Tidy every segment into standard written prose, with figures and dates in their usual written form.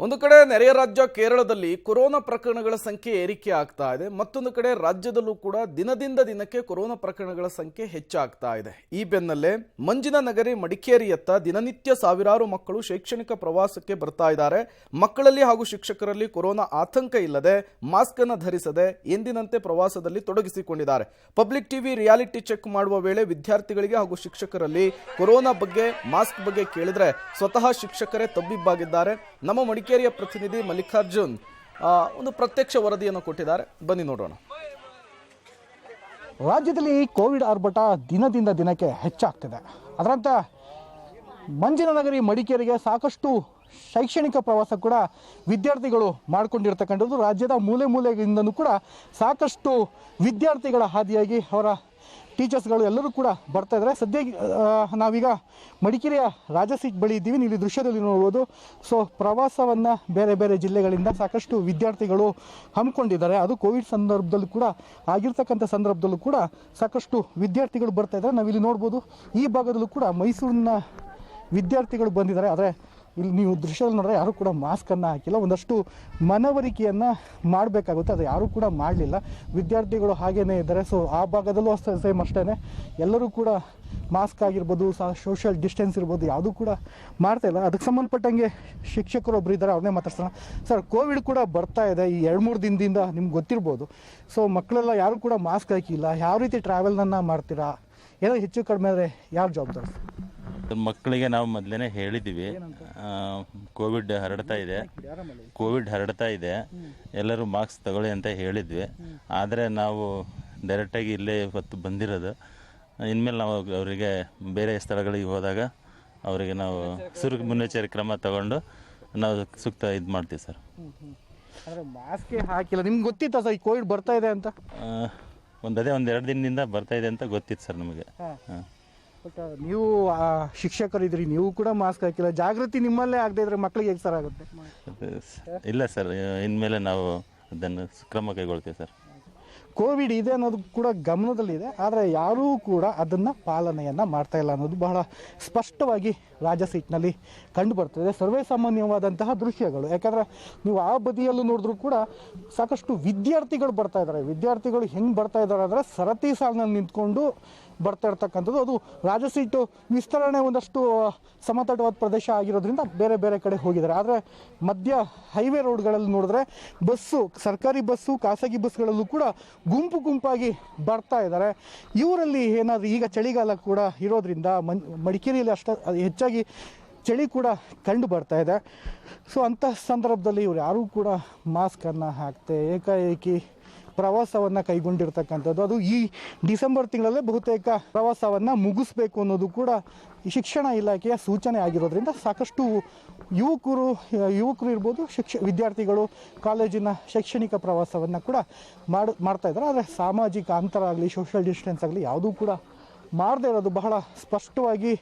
ಒಂದು ಕಡೆ ನೆರೆಯ ರಾಜ್ಯ ಕೇರಳದಲ್ಲಿ ಕೊರೋನಾ ಪ್ರಕರಣಗಳ ಸಂಖ್ಯೆ ಏರಿಕೆ ಆಗ್ತಾ ಇದೆ. ಮತ್ತೊಂದು ಕಡೆ ರಾಜ್ಯದಲ್ಲೂ ಕೂಡ ದಿನದಿಂದ ದಿನಕ್ಕೆ ಕೊರೋನಾ ಪ್ರಕರಣಗಳ ಸಂಖ್ಯೆ ಹೆಚ್ಚಾಗ್ತಾ ಇದೆ. ಈ ಬೆನ್ನಲ್ಲೇ ಮಂಜಿನ ನಗರಿ ಮಡಿಕೇರಿಯತ್ತ ದಿನನಿತ್ಯ ಸಾವಿರಾರು ಮಕ್ಕಳು ಶೈಕ್ಷಣಿಕ ಪ್ರವಾಸಕ್ಕೆ ಬರ್ತಾ ಇದ್ದಾರೆ. ಮಕ್ಕಳಲ್ಲಿ ಹಾಗೂ ಶಿಕ್ಷಕರಲ್ಲಿ ಕೊರೋನಾ ಆತಂಕ ಇಲ್ಲದೆ ಮಾಸ್ಕ್ ಅನ್ನು ಧರಿಸದೆ ಎಂದಿನಂತೆ ಪ್ರವಾಸದಲ್ಲಿ ತೊಡಗಿಸಿಕೊಂಡಿದ್ದಾರೆ. ಪಬ್ಲಿಕ್ ಟಿವಿ ರಿಯಾಲಿಟಿ ಚೆಕ್ ಮಾಡುವ ವೇಳೆ ವಿದ್ಯಾರ್ಥಿಗಳಿಗೆ ಹಾಗೂ ಶಿಕ್ಷಕರಲ್ಲಿ ಕೊರೋನಾ ಬಗ್ಗೆ ಮಾಸ್ಕ್ ಬಗ್ಗೆ ಕೇಳಿದ್ರೆ ಸ್ವತಃ ಶಿಕ್ಷಕರೇ ತಬ್ಬಿಬ್ಬಾಗಿದ್ದಾರೆ. ನಮ್ಮ ಮಡಿಕೇರಿಯ ಪ್ರತಿನಿಧಿ ಮಲ್ಲಿಕಾರ್ಜುನ್ ಒಂದು ಪ್ರತ್ಯಕ್ಷ ವರದಿಯನ್ನು ಕೊಟ್ಟಿದ್ದಾರೆ. ಬನ್ನಿ ನೋಡೋಣ. ರಾಜ್ಯದಲ್ಲಿ ಕೋವಿಡ್ ಆರ್ಭಟ ದಿನದಿಂದ ದಿನಕ್ಕೆ ಹೆಚ್ಚಾಗ್ತಿದೆ. ಅದರಂತೆ ಮಂಜಿನ ನಗರಿ ಮಡಿಕೇರಿಗೆ ಸಾಕಷ್ಟು ಶೈಕ್ಷಣಿಕ ಪ್ರವಾಸ ಕೂಡ ವಿದ್ಯಾರ್ಥಿಗಳು ಮಾಡಿಕೊಂಡಿರ್ತಕ್ಕಂಥದ್ದು. ರಾಜ್ಯದ ಮೂಲೆ ಮೂಲೆಯಿಂದಲೂ ಕೂಡ ಸಾಕಷ್ಟು ವಿದ್ಯಾರ್ಥಿಗಳ ಹಾದಿಯಾಗಿ ಅವರ ಟೀಚರ್ಸ್ಗಳು ಎಲ್ಲರೂ ಕೂಡ ಬರ್ತಾ ಇದ್ದಾರೆ. ಸದ್ಯ ನಾವೀಗ ಮಡಿಕೇರಿಯ ರಾಜಸೀಟ್ ಬಳಿ ಇದ್ದೀವಿ. ನೀವು ದೃಶ್ಯದಲ್ಲಿ ನೋಡ್ಬೋದು. ಸೊ ಪ್ರವಾಸವನ್ನು ಬೇರೆ ಬೇರೆ ಜಿಲ್ಲೆಗಳಿಂದ ಸಾಕಷ್ಟು ವಿದ್ಯಾರ್ಥಿಗಳು ಹಮ್ಮಿಕೊಂಡಿದ್ದಾರೆ. ಅದು ಕೋವಿಡ್ ಸಂದರ್ಭದಲ್ಲೂ ಕೂಡ ಆಗಿರ್ತಕ್ಕಂಥ ಸಂದರ್ಭದಲ್ಲೂ ಕೂಡ ಸಾಕಷ್ಟು ವಿದ್ಯಾರ್ಥಿಗಳು ಬರ್ತಾ ಇದ್ದಾರೆ. ನಾವಿಲ್ಲಿ ನೋಡ್ಬೋದು. ಈ ಭಾಗದಲ್ಲೂ ಕೂಡ ಮೈಸೂರಿನ ವಿದ್ಯಾರ್ಥಿಗಳು ಬಂದಿದ್ದಾರೆ. ಆದರೆ ಇಲ್ಲಿ ನೀವು ದೃಶ್ಯದಲ್ಲಿ ನೋಡಿದ್ರೆ ಯಾರೂ ಕೂಡ ಮಾಸ್ಕನ್ನು ಹಾಕಿಲ್ಲ. ಒಂದಷ್ಟು ಮನವರಿಕೆಯನ್ನು ಮಾಡಬೇಕಾಗುತ್ತೆ, ಅದು ಯಾರೂ ಕೂಡ ಮಾಡಲಿಲ್ಲ. ವಿದ್ಯಾರ್ಥಿಗಳು ಹಾಗೇ ಇದ್ದಾರೆ. ಸೊ ಆ ಭಾಗದಲ್ಲೂ ಸೇಮ್ ಅಷ್ಟೇ, ಎಲ್ಲರೂ ಕೂಡ ಮಾಸ್ಕ್ ಆಗಿರ್ಬೋದು, ಸೋಷಿಯಲ್ ಡಿಸ್ಟೆನ್ಸ್ ಇರ್ಬೋದು, ಯಾವುದೂ ಕೂಡ ಮಾಡ್ತಾಯಿಲ್ಲ. ಅದಕ್ಕೆ ಸಂಬಂಧಪಟ್ಟಂಗೆ ಶಿಕ್ಷಕರೊಬ್ಬರು ಇದ್ದಾರೆ, ಅವ್ರನ್ನೇ ಮಾತಾಡ್ಸೋಣ. ಸರ್, ಕೋವಿಡ್ ಕೂಡ ಬರ್ತಾ ಇದೆ ಈ 2-3 ದಿನದಿಂದ, ನಿಮ್ಗೆ ಗೊತ್ತಿರ್ಬೋದು. ಸೊ ಮಕ್ಕಳೆಲ್ಲ ಯಾರೂ ಕೂಡ ಮಾಸ್ಕ್ ಹಾಕಿಲ್ಲ. ಯಾವ ರೀತಿ ಟ್ರಾವೆಲ್ನನ್ನು ಮಾಡ್ತೀರಾ? ಏನೋ ಹೆಚ್ಚು ಕಡಿಮೆ ಆದರೆ ಯಾರು ಜವಾಬ್ದಾರಿ? ಮಕ್ಕಳಿಗೆ ನಾವು ಮೊದಲೇ ಹೇಳಿದ್ದೀವಿ, ಕೋವಿಡ್ ಹರಡ್ತಾ ಇದೆ, ಎಲ್ಲರೂ ಮಾಸ್ಕ್ ತಗೊಳ್ಳಿ ಅಂತ ಹೇಳಿದ್ವಿ. ಆದರೆ ನಾವು ಡೈರೆಕ್ಟಾಗಿ ಇಲ್ಲೇ ಇವತ್ತು ಬಂದಿರೋದು. ಇನ್ಮೇಲೆ ನಾವು ಅವರಿಗೆ ಬೇರೆ ಸ್ಥಳಗಳಿಗೆ ಹೋದಾಗ ಅವರಿಗೆ ನಾವು ಮುನ್ನೆಚ್ಚರಿಕೆ ಕ್ರಮ ತಗೊಂಡು ನಾವು ಸೂಕ್ತ ಇದು ಮಾಡ್ತೀವಿ ಸರ್. ಆದರೆ ಮಾಸ್ಕೇ ಹಾಕಿಲ್ಲ. ನಿಮ್ಗೆ ಗೊತ್ತಿತ್ತಾ ಸರ್ ಈ ಕೋವಿಡ್ ಬರ್ತಾ ಇದೆ ಅಂತ? ಒಂದು 2 ದಿನದಿಂದ ಬರ್ತಾ ಇದೆ ಅಂತ ಗೊತ್ತಿತ್ತು ಸರ್ ನಮಗೆ. ಬಟ್ ನೀವು ಶಿಕ್ಷಕರಿದ್ರಿ, ನೀವು ಕೂಡ ಮಾಸ್ಕ್ ಹಾಕಿಲ್ಲ. ಜಾಗೃತಿ ನಿಮ್ಮಲ್ಲೇ ಆಗದೆ ಇದ್ರೆ ಮಕ್ಕಳಿಗೆ ಹೇಗೆ ಸರ್ ಆಗುತ್ತೆ? ಇಲ್ಲ ಸರ್, ಇನ್ಮೇಲೆ ನಾವು ಅದನ್ನು ಕ್ರಮ ಕೈಗೊಳ್ತೀವಿ ಸರ್. ಕೋವಿಡ್ ಇದೆ ಅನ್ನೋದು ಕೂಡ ಗಮನದಲ್ಲಿದೆ, ಆದರೆ ಯಾರೂ ಕೂಡ ಅದನ್ನು ಪಾಲನೆಯನ್ನು ಮಾಡ್ತಾ ಇಲ್ಲ ಅನ್ನೋದು ಬಹಳ ಸ್ಪಷ್ಟವಾಗಿ ರಾಜಸೀಟ್ನಲ್ಲಿ ಕಂಡು ಬರ್ತದೆ. ಸರ್ವೇ ಸಾಮಾನ್ಯವಾದಂತಹ ದೃಶ್ಯಗಳು. ಯಾಕಂದರೆ ನೀವು ಆ ಬದಿಯಲ್ಲೂ ನೋಡಿದ್ರೂ ಕೂಡ ಸಾಕಷ್ಟು ವಿದ್ಯಾರ್ಥಿಗಳು ಬರ್ತಾ ಇದ್ದಾರೆ. ವಿದ್ಯಾರ್ಥಿಗಳು ಹೆಂಗೆ ಬರ್ತಾ ಇದ್ದಾರೆ ಅಂದರೆ ಸರತಿ ಸಾಲಿನಲ್ಲಿ ನಿಂತ್ಕೊಂಡು ಬರ್ತಾ ಇರ್ತಕ್ಕಂಥದ್ದು. ಅದು ರಾಜಸೀಟು ವಿಸ್ತರಣೆ ಒಂದಷ್ಟು ಸಮತಟ್ಟಾದ ಪ್ರದೇಶ ಆಗಿರೋದ್ರಿಂದ ಬೇರೆ ಬೇರೆ ಕಡೆ ಹೋಗಿದ್ದಾರೆ. ಆದರೆ ಮಧ್ಯ ಹೈವೇ ರೋಡ್ಗಳಲ್ಲಿ ನೋಡಿದ್ರೆ ಬಸ್ಸು, ಸರ್ಕಾರಿ ಬಸ್ಸು, ಖಾಸಗಿ ಬಸ್ಗಳಲ್ಲೂ ಕೂಡ ಗುಂಪಾಗಿ ಬರ್ತಾ ಇದ್ದಾರೆ. ಇವರಲ್ಲಿ ಏನಾದರೂ ಈಗ ಚಳಿಗಾಲ ಕೂಡ ಇರೋದ್ರಿಂದ ಮಡಿಕೇರಿಯಲ್ಲಿ ಹೆಚ್ಚಾಗಿ ಚಳಿ ಕೂಡ ಕಂಡು ಬರ್ತಾ ಇದೆ. ಸೊ ಅಂಥ ಸಂದರ್ಭದಲ್ಲಿ ಇವರು ಯಾರೂ ಕೂಡ ಮಾಸ್ಕನ್ನು ಹಾಕ್ತೆ ಏಕಾಏಕಿ ಪ್ರವಾಸವನ್ನು ಕೈಗೊಂಡಿರ್ತಕ್ಕಂಥದ್ದು. ಅದು ಈ ಡಿಸೆಂಬರ್ ತಿಂಗಳಲ್ಲೇ ಬಹುತೇಕ ಪ್ರವಾಸವನ್ನು ಮುಗಿಸ್ಬೇಕು ಅನ್ನೋದು ಕೂಡ ಶಿಕ್ಷಣ ಇಲಾಖೆಯ ಸೂಚನೆ ಆಗಿರೋದ್ರಿಂದ ಸಾಕಷ್ಟು ಯುವಕರು ಇರ್ಬೋದು, ವಿದ್ಯಾರ್ಥಿಗಳು ಕಾಲೇಜಿನ ಶೈಕ್ಷಣಿಕ ಪ್ರವಾಸವನ್ನು ಕೂಡ ಮಾಡ್ತಾ ಇದ್ದಾರೆ. ಆದರೆ ಸಾಮಾಜಿಕ ಅಂತರ ಆಗಲಿ, ಸೋಷಿಯಲ್ ಡಿಸ್ಟೆನ್ಸ್ ಆಗಲಿ ಯಾವುದೂ ಕೂಡ ಮಾಡದೇ ಇರೋದು ಬಹಳ ಸ್ಪಷ್ಟವಾಗಿ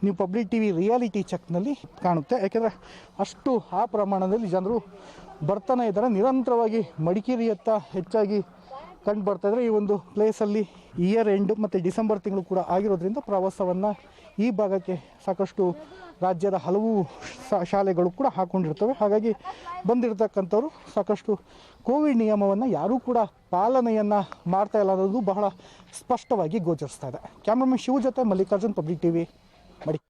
ನೀವು ಪಬ್ಲಿಕ್ ಟಿವಿ ರಿಯಾಲಿಟಿ ಚೆಕ್ನಲ್ಲಿ ಕಾಣುತ್ತೆ. ಯಾಕೆಂದರೆ ಅಷ್ಟು ಆ ಪ್ರಮಾಣದಲ್ಲಿ ಜನರು ಬರ್ತಾನೆ ಇದ್ದಾರೆ. ನಿರಂತರವಾಗಿ ಮಡಿಕೇರಿಯತ್ತ ಹೆಚ್ಚಾಗಿ ಕಂಡು ಬರ್ತಾ ಇದ್ದಾರೆ. ಈ ಒಂದು ಪ್ಲೇಸಲ್ಲಿ ಇಯರ್ ಎಂಡ್ ಮತ್ತು ಡಿಸೆಂಬರ್ ತಿಂಗಳು ಕೂಡ ಆಗಿರೋದ್ರಿಂದ ಪ್ರವಾಸವನ್ನು ಈ ಭಾಗಕ್ಕೆ ಸಾಕಷ್ಟು ರಾಜ್ಯದ ಹಲವು ಶಾಲೆಗಳು ಕೂಡ ಹಾಕ್ಕೊಂಡಿರ್ತವೆ. ಹಾಗಾಗಿ ಬಂದಿರತಕ್ಕಂಥವ್ರು ಸಾಕಷ್ಟು ಕೋವಿಡ್ ನಿಯಮವನ್ನು ಯಾರೂ ಕೂಡ ಪಾಲನೆಯನ್ನು ಮಾಡ್ತಾ ಇಲ್ಲ ಅನ್ನೋದು ಬಹಳ ಸ್ಪಷ್ಟವಾಗಿ ಗೋಚರಿಸ್ತಾ ಇದೆ. ಕ್ಯಾಮ್ರಾಮನ್ ಶಿವ ಜೊತೆ ಮಲ್ಲಿಕಾರ್ಜುನ್, ಪಬ್ಲಿಕ್ ಟಿವಿ, ಮಡಿಕೇರಿ.